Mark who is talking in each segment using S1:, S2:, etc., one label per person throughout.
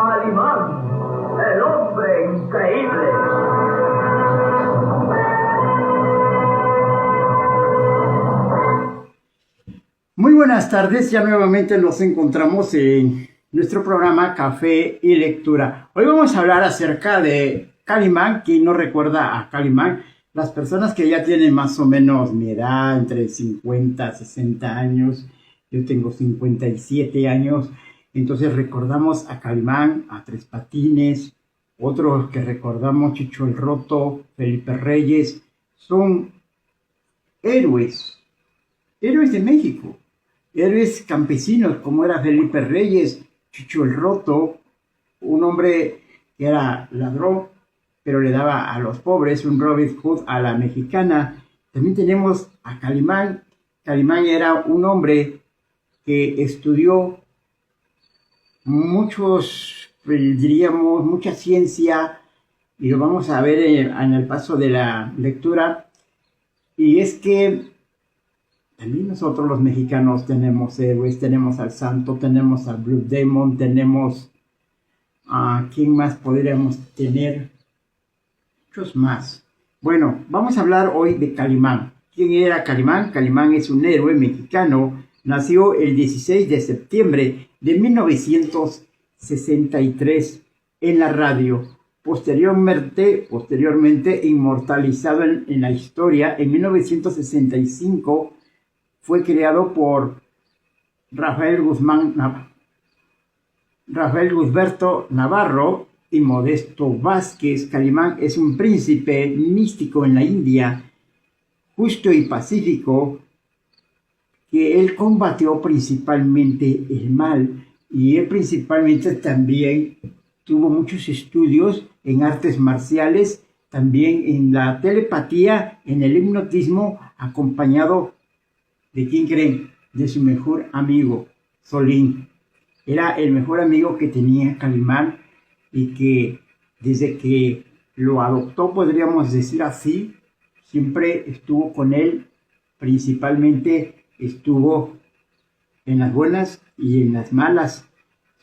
S1: Calimán, el hombre increíble.
S2: Muy buenas tardes, ya nuevamente nos encontramos en nuestro programa Café y Lectura. Hoy vamos a hablar acerca de Calimán. ¿Quién no recuerda a Calimán? Las personas que ya tienen más o menos mi edad, entre 50 y 60 años, yo tengo 57 años, entonces recordamos a Calimán, a Tres Patines, otros que recordamos, Chicho el Roto, Felipe Reyes, son héroes de México, héroes campesinos como era Felipe Reyes, Chicho el Roto, un hombre que era ladrón, pero le daba a los pobres, un Robin Hood a la mexicana. También tenemos a Calimán. Calimán era un hombre que estudió mucha ciencia, y lo vamos a ver en el paso de la lectura. Y es que también nosotros los mexicanos tenemos héroes, tenemos al Santo, tenemos al Blue Demon, tenemos a ¿quién más podríamos tener? Muchos más. Bueno, vamos a hablar hoy de Calimán. ¿Quién era Calimán? Calimán es un héroe mexicano. Nació el 16 de septiembre de 1963 en la radio. Posteriormente inmortalizado en la historia, en 1965 fue creado por Rafael Guzberto Navarro y Modesto Vázquez. Calimán es un príncipe místico en la India, justo y pacífico, que él combatió principalmente el mal, y él principalmente también tuvo muchos estudios en artes marciales, también en la telepatía, en el hipnotismo, acompañado ¿de quién creen? De su mejor amigo, Solín. Era el mejor amigo que tenía Calimán, y que desde que lo adoptó, podríamos decir así, siempre estuvo con él. Principalmente estuvo en las buenas y en las malas.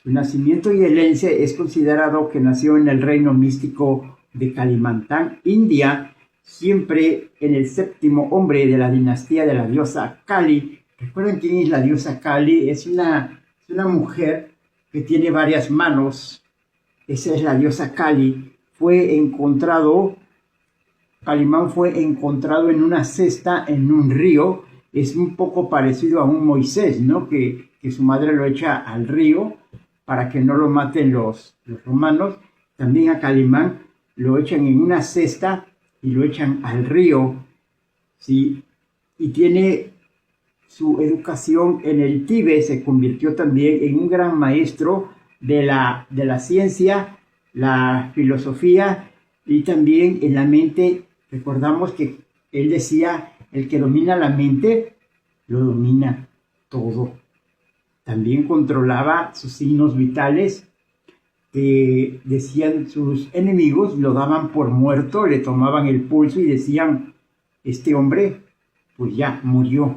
S2: Su nacimiento y herencia es considerado que nació en el reino místico de Kalimantan, India, siempre en el séptimo hombre de la dinastía de la diosa Kali. ¿Recuerdan quién es la diosa Kali? Es una mujer que tiene varias manos. Esa es la diosa Kali. Calimán fue encontrado en una cesta en un río. Es un poco parecido a un Moisés, ¿no? Que su madre lo echa al río para que no lo maten los romanos. También a Calimán lo echan en una cesta y lo echan al río, ¿sí? Y tiene su educación en el Tíbet. Se convirtió también en un gran maestro de la ciencia, la filosofía y también en la mente. Recordamos que él decía, el que domina la mente, lo domina todo. También controlaba sus signos vitales, que decían sus enemigos, lo daban por muerto, le tomaban el pulso y decían, este hombre pues ya murió.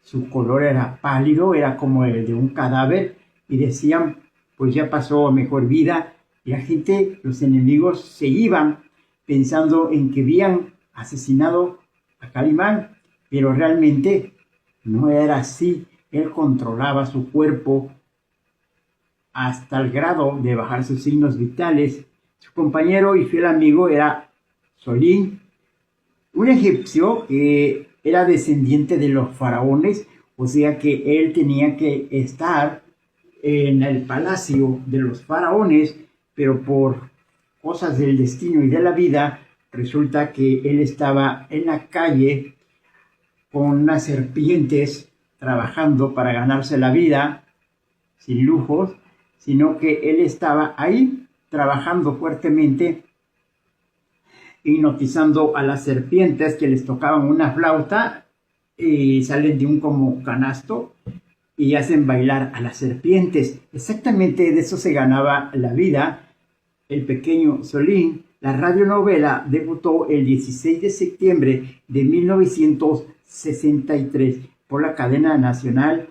S2: Su color era pálido, era como el de un cadáver, y decían, pues ya pasó a mejor vida. Y la gente, los enemigos, se iban pensando en que habían asesinado a Calimán, pero realmente no era así. Él controlaba su cuerpo hasta el grado de bajar sus signos vitales. Su compañero y fiel amigo era Solín, un egipcio que era descendiente de los faraones, o sea que él tenía que estar en el palacio de los faraones, pero por cosas del destino y de la vida, resulta que él estaba en la calle con unas serpientes trabajando para ganarse la vida, sin lujos, sino que él estaba ahí trabajando fuertemente, hipnotizando a las serpientes, que les tocaban una flauta y salen de un como canasto y hacen bailar a las serpientes. Exactamente de eso se ganaba la vida el pequeño Solín. La radionovela debutó el 16 de septiembre de 1963 por la cadena nacional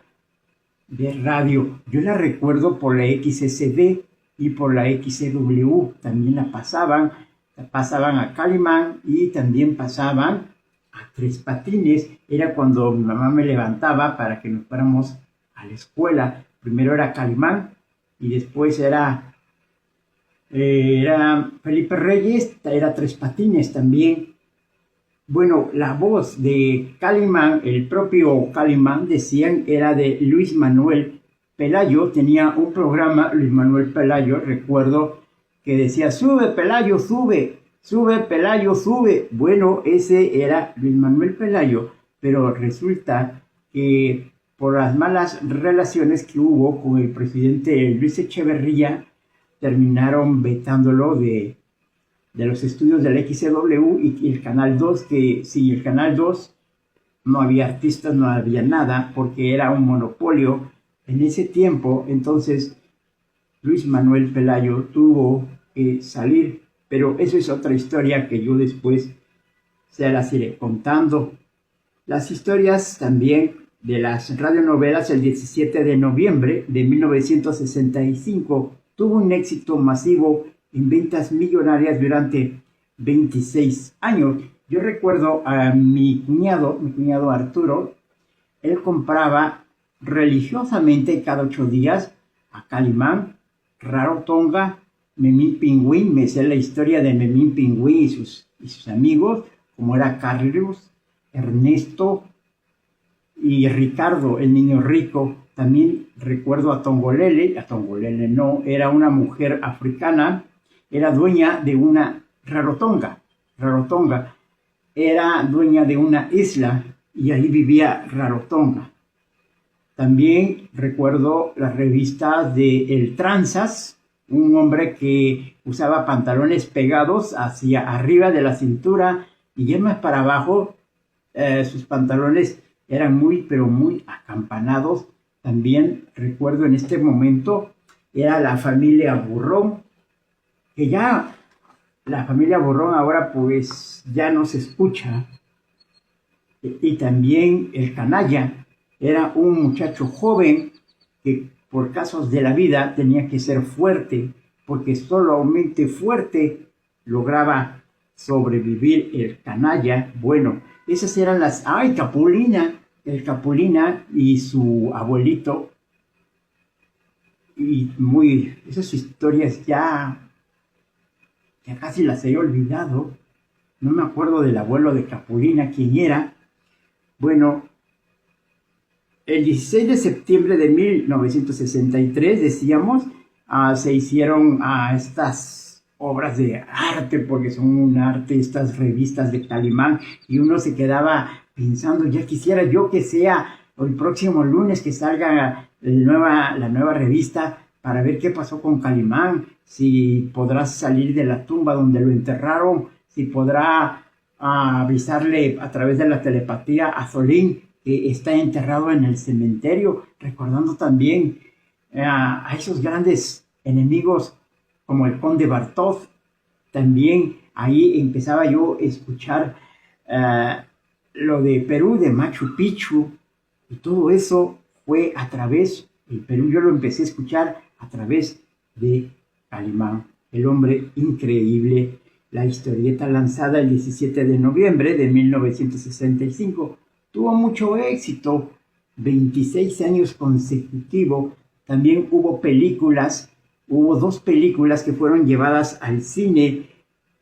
S2: de radio. Yo la recuerdo por la XSD, y por la XCW también la pasaban a Calimán y también pasaban a Tres Patines. Era cuando mi mamá me levantaba para que nos fuéramos a la escuela. Primero era Calimán y después era Felipe Reyes, era Tres Patines también. Bueno, la voz de Calimán, el propio Calimán, decían, era de Luis Manuel Pelayo. Tenía un programa, Luis Manuel Pelayo, recuerdo, que decía, sube Pelayo, sube, sube Pelayo, sube. Bueno, ese era Luis Manuel Pelayo, pero resulta que por las malas relaciones que hubo con el presidente Luis Echeverría, terminaron vetándolo de los estudios del XCW y el Canal 2, que sin el Canal 2 no había artistas, no había nada, porque era un monopolio en ese tiempo. Entonces Luis Manuel Pelayo tuvo que salir, pero eso es otra historia que yo después se las iré contando. Las historias también de las radionovelas. El 17 de noviembre de 1965 tuvo un éxito masivo en ventas millonarias durante 26 años. Yo recuerdo a mi cuñado Arturo. Él compraba religiosamente cada 8 días a Calimán, Rarotonga, Memín Pingüín. Me sé la historia de Memín Pingüín y sus amigos, como era Carlos, Ernesto y Ricardo, el niño rico. También recuerdo a Tongolele no, era una mujer africana, era dueña de una Rarotonga, era dueña de una isla y ahí vivía Rarotonga. También recuerdo las revistas de El Tranzas, un hombre que usaba pantalones pegados hacia arriba de la cintura y ya más para abajo, sus pantalones eran muy acampanados. También recuerdo en este momento, era la familia Burrón, que ya la familia Burrón ahora pues ya no se escucha. Y también el Canalla, era un muchacho joven que por casos de la vida tenía que ser fuerte, porque solamente fuerte lograba sobrevivir el Canalla. Bueno, esas eran las... ¡Ay, Capulina! El Capulina y su abuelito. Y esas historias ya casi las he olvidado. No me acuerdo del abuelo de Capulina, quién era. Bueno, el 16 de septiembre de 1963, decíamos, se hicieron estas obras de arte, porque son un arte, estas revistas de Calimán, y uno se quedaba pensando, ya quisiera yo que sea el próximo lunes que salga la nueva revista para ver qué pasó con Calimán, si podrá salir de la tumba donde lo enterraron, si podrá avisarle a través de la telepatía a Zolín que está enterrado en el cementerio, recordando también a esos grandes enemigos como el conde Bartók. También ahí empezaba yo a escuchar lo de Perú, de Machu Picchu, y todo eso fue a través, el Perú yo lo empecé a escuchar a través de Calimán, el hombre increíble. La historieta lanzada el 17 de noviembre de 1965 tuvo mucho éxito, 26 años consecutivos. También hubo películas, hubo 2 películas que fueron llevadas al cine.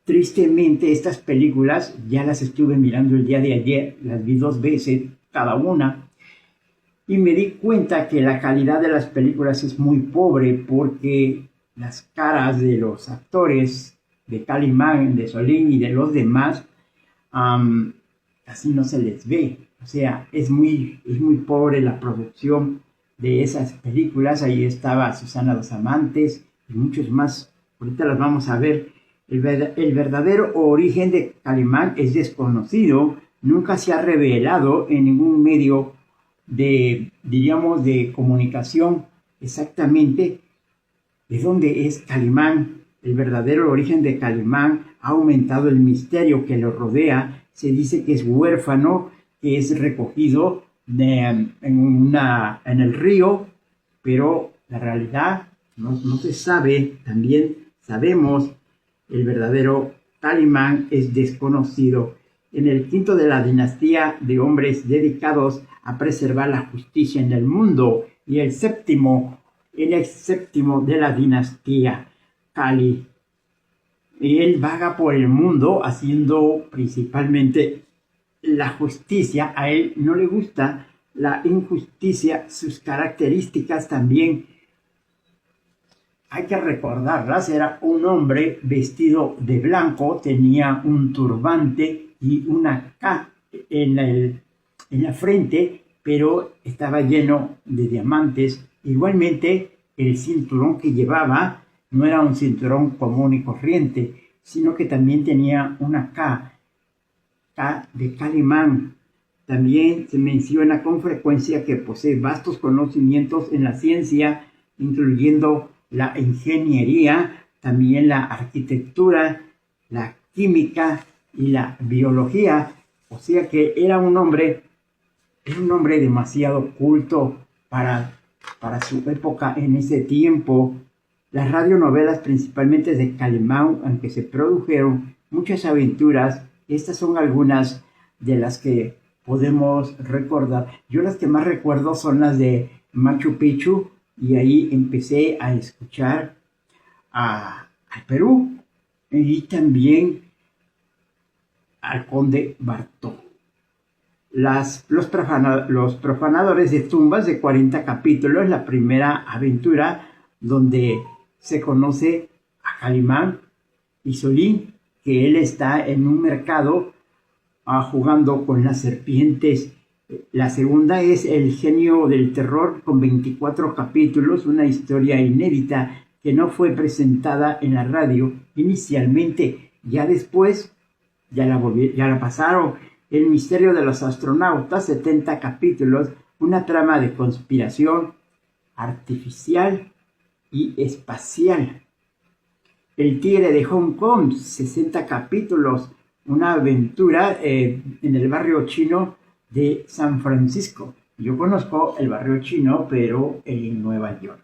S2: Tristemente, estas películas ya las estuve mirando el día de ayer, las vi 2 veces cada una, y me di cuenta que la calidad de las películas es muy pobre porque las caras de los actores de Calimán, de Zolín y de los demás casi no se les ve. O sea, es muy pobre la producción de esas películas. Ahí estaba Susana Dos Amantes y muchos más. Ahorita las vamos a ver. El verdadero origen de Calimán es desconocido. Nunca se ha revelado en ningún medio de comunicación exactamente de dónde es Calimán. El verdadero origen de Calimán ha aumentado el misterio que lo rodea. Se dice que es huérfano, que es recogido en el río, pero la realidad no se sabe, también sabemos, el verdadero Calimán es desconocido. En el quinto de la dinastía de hombres dedicados a preservar la justicia en el mundo, y el séptimo de la dinastía Cali. Y él vaga por el mundo haciendo principalmente la justicia. A él no le gusta la injusticia. Sus características también hay que recordarlas. Era un hombre vestido de blanco, tenía un turbante y una K en la frente, pero estaba lleno de diamantes. Igualmente, el cinturón que llevaba no era un cinturón común y corriente, sino que también tenía una K de Calimán. También se menciona con frecuencia que posee vastos conocimientos en la ciencia, incluyendo la ingeniería, también la arquitectura, la química y la biología. O sea que era un hombre demasiado culto para su época en ese tiempo. Las radionovelas, principalmente de Calimán, aunque se produjeron muchas aventuras, estas son algunas de las que podemos recordar. Yo las que más recuerdo son las de Machu Picchu, y ahí empecé a escuchar al Perú y también al conde Bartó. Los profanadores de tumbas, de 40 capítulos, la primera aventura donde se conoce a Calimán y Solín, que él está en un mercado jugando con las serpientes. La segunda es El genio del terror, con 24 capítulos, una historia inédita que no fue presentada en la radio inicialmente. Ya después, ya la pasaron. El misterio de los astronautas, 70 capítulos, una trama de conspiración artificial y espacial. El tigre de Hong Kong, 60 capítulos, una aventura en el barrio chino de San Francisco. Yo conozco el barrio chino, pero en Nueva York.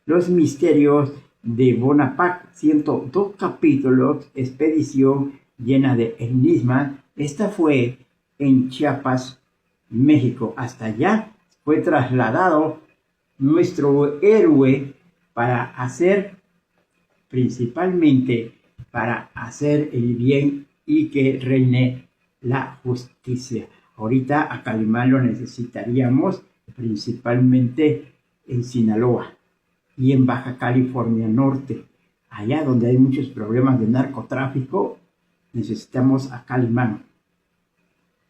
S2: Los misterios de Bonaparte, 102 capítulos, expedición llena de enigmas. Esta fue en Chiapas, México. Hasta allá fue trasladado nuestro héroe principalmente para hacer el bien y que reine la justicia. Ahorita a Calimán lo necesitaríamos principalmente en Sinaloa y en Baja California Norte. Allá donde hay muchos problemas de narcotráfico, necesitamos a Calimán.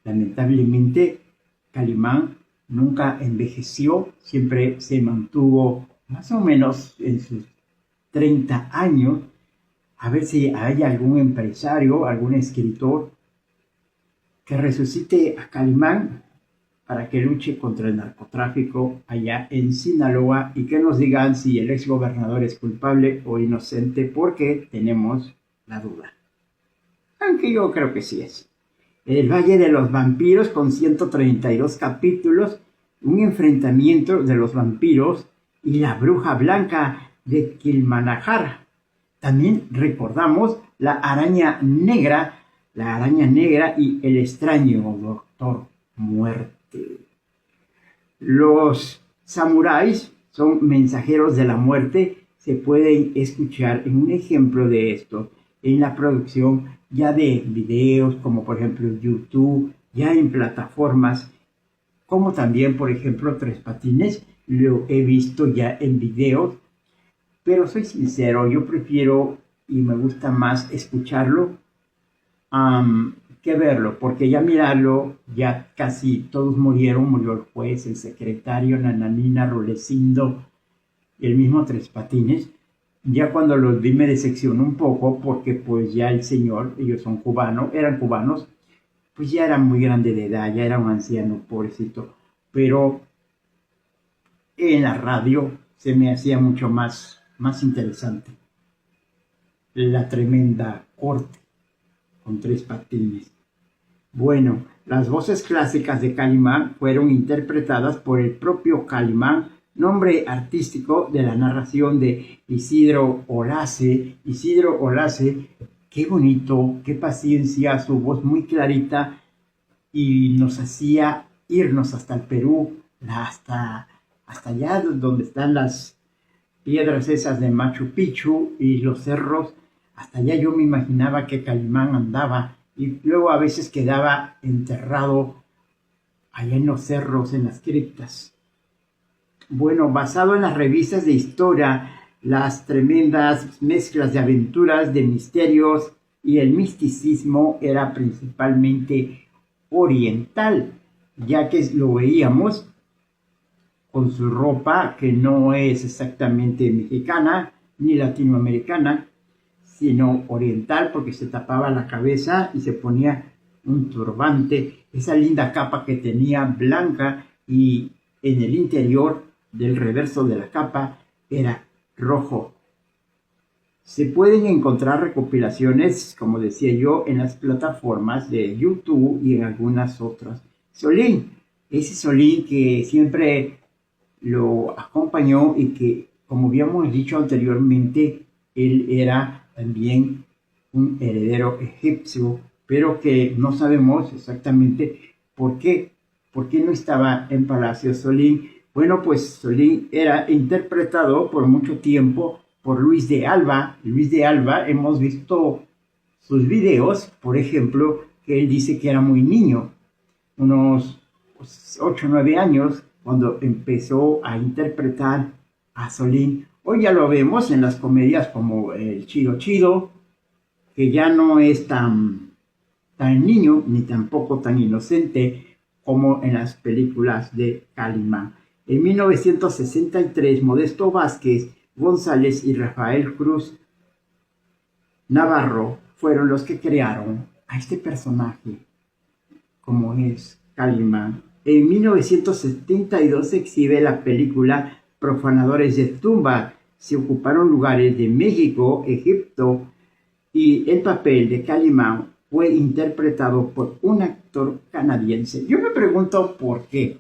S2: Lamentablemente, Calimán nunca envejeció, siempre se mantuvo más o menos en sus 30 años. A ver si hay algún empresario, algún escritor que resucite a Calimán para que luche contra el narcotráfico allá en Sinaloa, y que nos digan si el exgobernador es culpable o inocente, porque tenemos la duda. Aunque yo creo que sí es. El Valle de los Vampiros, con 132 capítulos, un enfrentamiento de los vampiros y la bruja blanca de Kilmanajar. También recordamos la araña negra y el extraño Doctor Muerte. Los samuráis son mensajeros de la muerte. Se pueden escuchar en un ejemplo de esto en la producción ya de videos, como por ejemplo YouTube, ya en plataformas, como también por ejemplo Tres Patines, lo he visto ya en videos, pero soy sincero, yo prefiero y me gusta más escucharlo que verlo, porque ya mirarlo, ya casi todos murieron. Murió el juez, el secretario, Nananina, Rulecindo, el mismo Tres Patines. Ya cuando los vi me decepcionó un poco, porque pues ya el señor, ellos eran cubanos, pues ya era muy grande de edad, ya era un anciano, pobrecito, pero en la radio se me hacía mucho más interesante la tremenda corte con Tres Patines. Bueno, las voces clásicas de Calimán fueron interpretadas por el propio Calimán nombre artístico de la narración de Isidro Olace. Isidro Olace, qué bonito, qué paciencia, su voz muy clarita y nos hacía irnos hasta el Perú, hasta allá donde están las piedras esas de Machu Picchu y los cerros. Hasta allá yo me imaginaba que Calimán andaba y luego a veces quedaba enterrado allá en los cerros, en las criptas. Bueno, basado en las revistas de historia, las tremendas mezclas de aventuras, de misterios y el misticismo era principalmente oriental, ya que lo veíamos con su ropa que no es exactamente mexicana ni latinoamericana, sino oriental, porque se tapaba la cabeza y se ponía un turbante, esa linda capa que tenía blanca, y en el interior del reverso de la capa era rojo. Se pueden encontrar recopilaciones, como decía yo, en las plataformas de YouTube y en algunas otras. Solín, ese Solín que siempre lo acompañó y que, como habíamos dicho anteriormente, él era también un heredero egipcio, pero que no sabemos exactamente por qué no estaba en Palacio Solín. Bueno, pues Solín era interpretado por mucho tiempo por Luis de Alba. Luis de Alba, hemos visto sus videos, por ejemplo, que él dice que era muy niño, unos 8 o 9 años, cuando empezó a interpretar a Solín. Hoy ya lo vemos en las comedias como El Chido Chido, que ya no es tan niño ni tampoco tan inocente como en las películas de Calimán. En 1963, Modesto Vázquez González y Rafael Cruz Navarro fueron los que crearon a este personaje, como es Calimán. En 1972 se exhibe la película Profanadores de Tumba. Se ocuparon lugares de México, Egipto, y el papel de Calimán fue interpretado por un actor canadiense. Yo me pregunto por qué.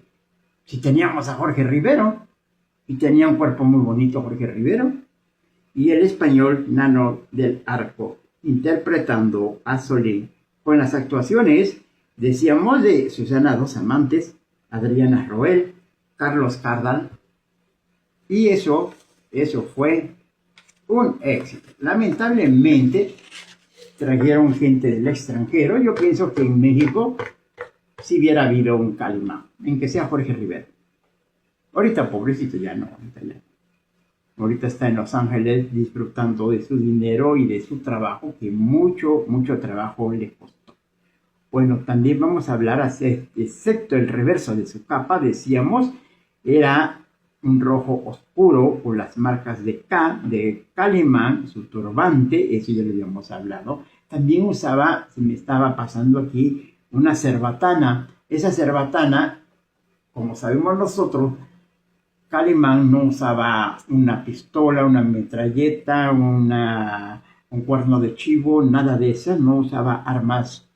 S2: Si teníamos a Jorge Rivero, y tenía un cuerpo muy bonito Jorge Rivero, y el español Nano del Arco, interpretando a Solín. Con las actuaciones, decíamos, de Susana Dos Amantes, Adriana Roel, Carlos Cardal, y eso fue un éxito. Lamentablemente, trajeron gente del extranjero. Yo pienso que en México si hubiera habido un Calimán, en que sea Jorge Rivero. Ahorita, pobrecito, ya no. Ahorita está en Los Ángeles disfrutando de su dinero y de su trabajo, que mucho trabajo le costó. Bueno, también vamos a hablar, excepto el reverso de su capa, decíamos, era un rojo oscuro con las marcas de Calimán, su turbante, eso ya lo habíamos hablado. También usaba, se me estaba pasando aquí, una cerbatana. Esa cerbatana, como sabemos nosotros, Calimán no usaba una pistola, una metralleta, un cuerno de chivo, nada de eso. No usaba armas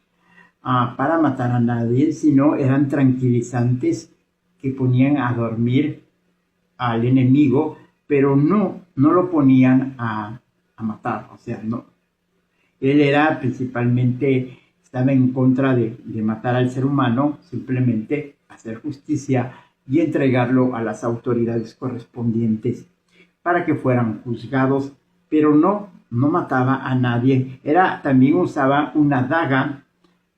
S2: para matar a nadie, sino eran tranquilizantes que ponían a dormir al enemigo, pero no lo ponían a matar. O sea, no. Él era principalmente, estaba en contra de matar al ser humano, simplemente hacer justicia y entregarlo a las autoridades correspondientes para que fueran juzgados, pero no mataba a nadie. También usaba una daga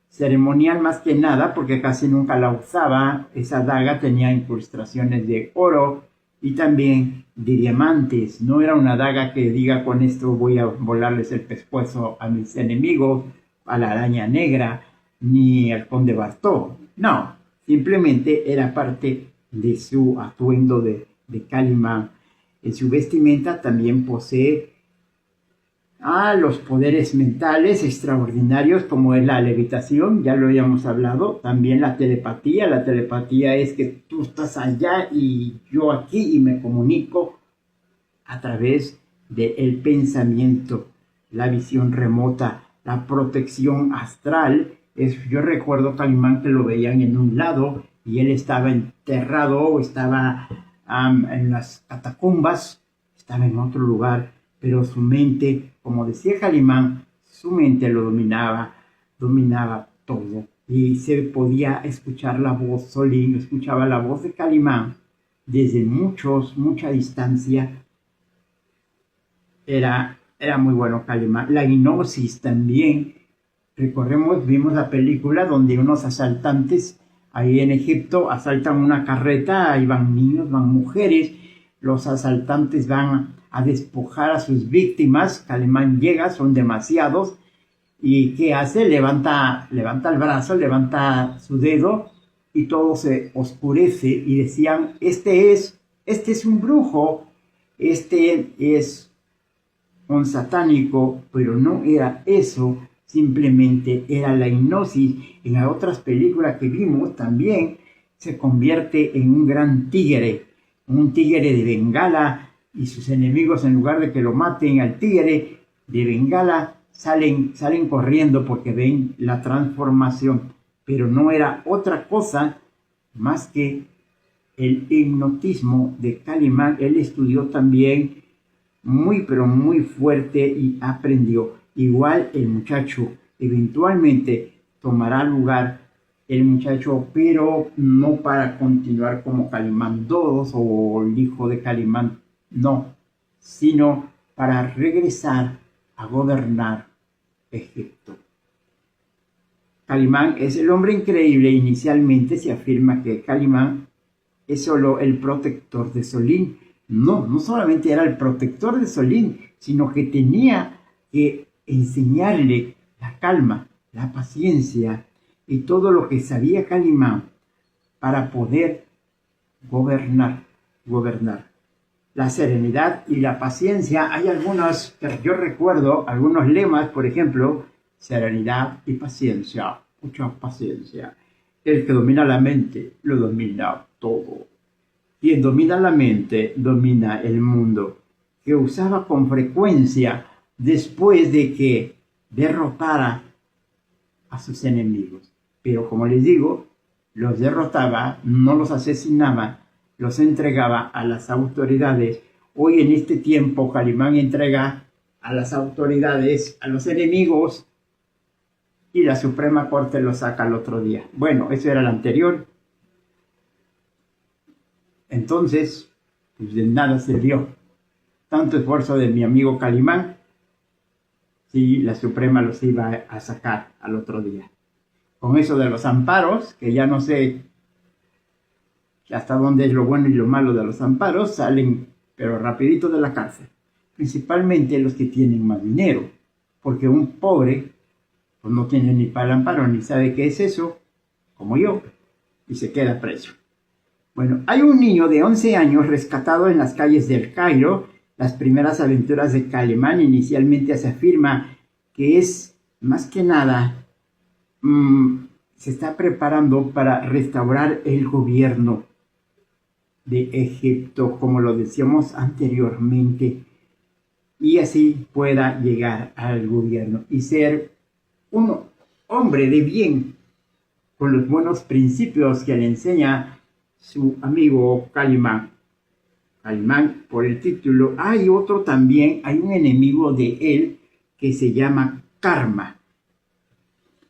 S2: ceremonial más que nada, porque casi nunca la usaba. Esa daga tenía incrustaciones de oro y también de diamantes. No era una daga que diga, con esto voy a volarles el pescuezo a mis enemigos, a la araña negra, ni al conde Bartó. No, simplemente era parte de su atuendo de Calimán. En su vestimenta también posee los poderes mentales extraordinarios, como es la levitación, ya lo habíamos hablado. También la telepatía. La telepatía es que tú estás allá y yo aquí, y me comunico a través del pensamiento. La visión remota, la protección astral. Yo recuerdo Calimán que lo veían en un lado y él estaba enterrado o estaba en las catacumbas, estaba en otro lugar, pero su mente, como decía Calimán, su mente lo dominaba todo. Y se podía escuchar la voz, Solín escuchaba la voz de Calimán desde mucha distancia. Era muy bueno Calimán. La hipnosis también. Vimos la película donde unos asaltantes ahí en Egipto asaltan una carreta, ahí van niños, van mujeres, los asaltantes van a despojar a sus víctimas, Calimán llega, son demasiados, y ¿qué hace? Levanta el brazo, levanta su dedo, y todo se oscurece, y decían, este es un brujo, este es un satánico, pero no era eso, simplemente era la hipnosis. En las otras películas que vimos también se convierte en un gran tigre, un tigre de Bengala, y sus enemigos, en lugar de que lo maten al tigre de Bengala, salen corriendo porque ven la transformación, pero no era otra cosa más que el hipnotismo de Calimán. Él estudió también pero muy fuerte y aprendió. Igual el muchacho eventualmente tomará lugar el muchacho, pero no para continuar como Calimán II o el hijo de Calimán, no, sino para regresar a gobernar Egipto. Calimán es el hombre increíble. Inicialmente se afirma que Calimán es solo el protector de Solín. No solamente era el protector de Solín, sino que tenía que enseñarle la calma, la paciencia y todo lo que sabía Calimán para poder gobernar. La serenidad y la paciencia, hay algunos, yo recuerdo algunos lemas, por ejemplo, serenidad y paciencia, mucha paciencia. El que domina la mente, lo domina todo. Quien domina la mente, domina el mundo, que usaba con frecuencia después de que derrotara a sus enemigos. Pero como les digo, los derrotaba, no los asesinaba, los entregaba a las autoridades. Hoy en este tiempo, Calimán entrega a las autoridades, a los enemigos, y la Suprema Corte lo saca al otro día. Bueno, eso era el anterior. Entonces, pues de nada sirvió tanto esfuerzo de mi amigo Calimán si la Suprema los iba a sacar al otro día. Con eso de los amparos, que ya no sé hasta dónde es lo bueno y lo malo de los amparos, salen pero rapidito de la cárcel. Principalmente los que tienen más dinero, porque un pobre pues no tiene ni para el amparo, ni sabe qué es eso, como yo, y se queda preso. Bueno, hay un niño de 11 años rescatado en las calles del Cairo. Las primeras aventuras de Calimán. Inicialmente se afirma que es, más que nada, se está preparando para restaurar el gobierno de Egipto, como lo decíamos anteriormente, y así pueda llegar al gobierno y ser un hombre de bien, con los buenos principios que le enseña su amigo Calimán. Calimán, por el título. Hay otro también, hay un enemigo de él que se llama Karma.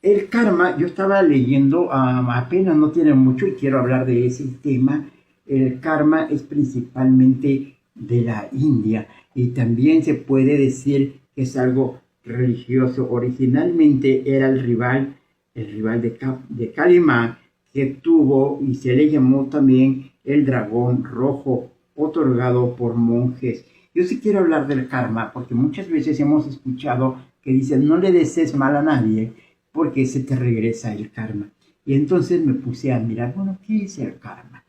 S2: El karma, yo estaba leyendo, apenas no tiene mucho y quiero hablar de ese tema. El karma es principalmente de la India y también se puede decir que es algo religioso. Originalmente era el rival de Calimán, que tuvo y se le llamó también el dragón rojo, otorgado por monjes. Yo sí quiero hablar del karma, porque muchas veces hemos escuchado que dicen no le desees mal a nadie, porque se te regresa el karma. Y entonces me puse a mirar, bueno, ¿qué es el karma?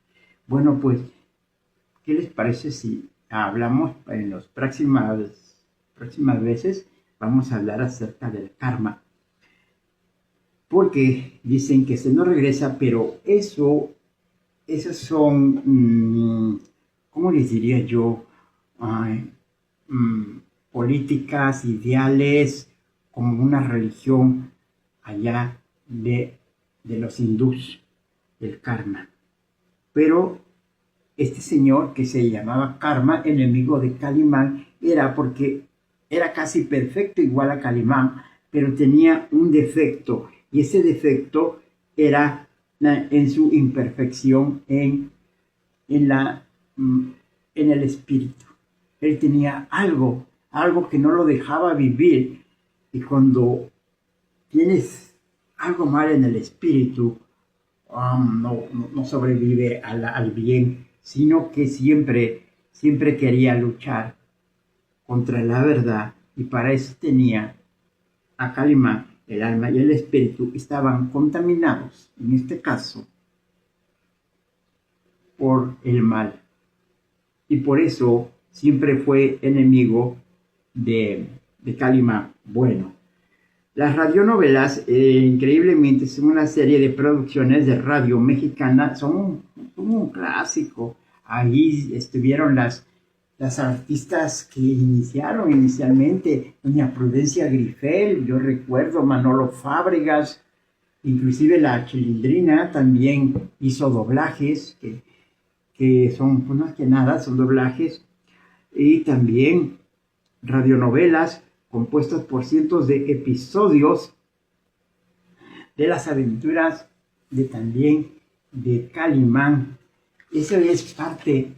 S2: Bueno, pues, ¿qué les parece si hablamos en las próximas veces? Vamos a hablar acerca del karma. Porque dicen que se nos regresa, pero esas son, ¿cómo les diría yo? Políticas, ideales, como una religión allá de los hindús, del karma. Pero este señor que se llamaba Karma, enemigo de Calimán, era porque era casi perfecto igual a Calimán, pero tenía un defecto, y ese defecto era en su imperfección en el espíritu. Él tenía algo que no lo dejaba vivir, y cuando tienes algo mal en el espíritu, no sobrevive al bien, sino que siempre quería luchar contra la verdad, y para eso tenía a Calimán. El alma y el espíritu estaban contaminados, en este caso, por el mal, y por eso siempre fue enemigo de Calimán. Bueno, las radionovelas, increíblemente, son una serie de producciones de radio mexicana, son un clásico. Ahí estuvieron las artistas que iniciaron inicialmente, doña Prudencia Grifel, yo recuerdo Manolo Fábregas, inclusive la Chilindrina también hizo doblajes, que son, pues más que nada, son doblajes, y también radionovelas compuestas por cientos de episodios de las aventuras también de Calimán. Eso es parte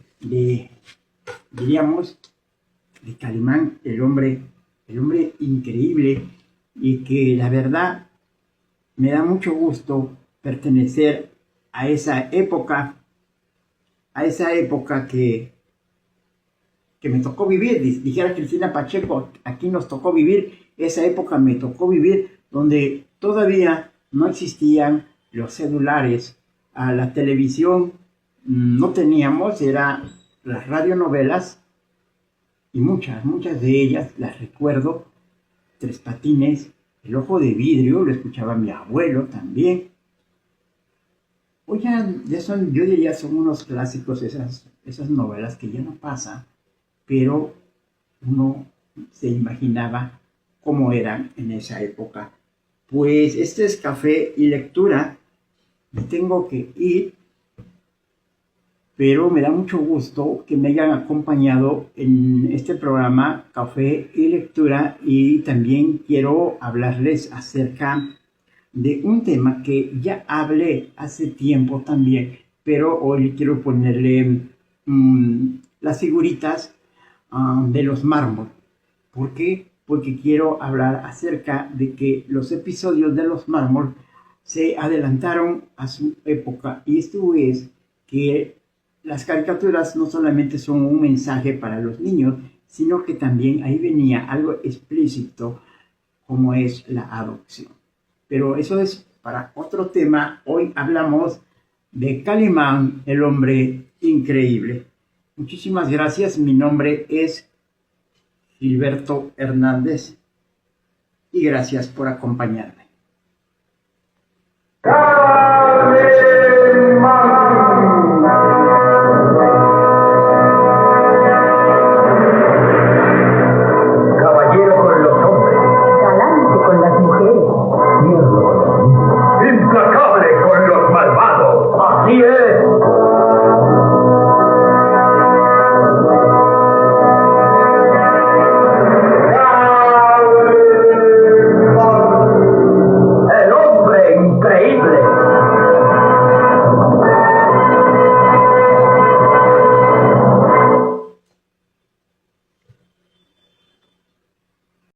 S2: diríamos, de Calimán, el hombre increíble, y que la verdad me da mucho gusto pertenecer a esa época que me tocó vivir. Dijera Cristina Pacheco, aquí nos tocó vivir, esa época me tocó vivir, donde todavía no existían los celulares, a la televisión no teníamos, era las radionovelas, y muchas de ellas las recuerdo: Tres Patines, El Ojo de Vidrio, lo escuchaba mi abuelo también. Oigan, yo diría son unos clásicos esas novelas que ya no pasan, pero uno se imaginaba cómo eran en esa época. Pues este es Café y Lectura, me tengo que ir, pero me da mucho gusto que me hayan acompañado en este programa Café y Lectura, y también quiero hablarles acerca de un tema que ya hablé hace tiempo también, pero hoy quiero ponerle las figuritas de los mármol. ¿Por qué? Porque quiero hablar acerca de que los episodios de los mármol se adelantaron a su época, y esto es que las caricaturas no solamente son un mensaje para los niños, sino que también ahí venía algo explícito, como es la adopción. Pero eso es para otro tema. Hoy hablamos de Calimán, el hombre increíble. Muchísimas gracias. Mi nombre es Gilberto Hernández, y gracias por acompañarme.
S1: ¡Calimán!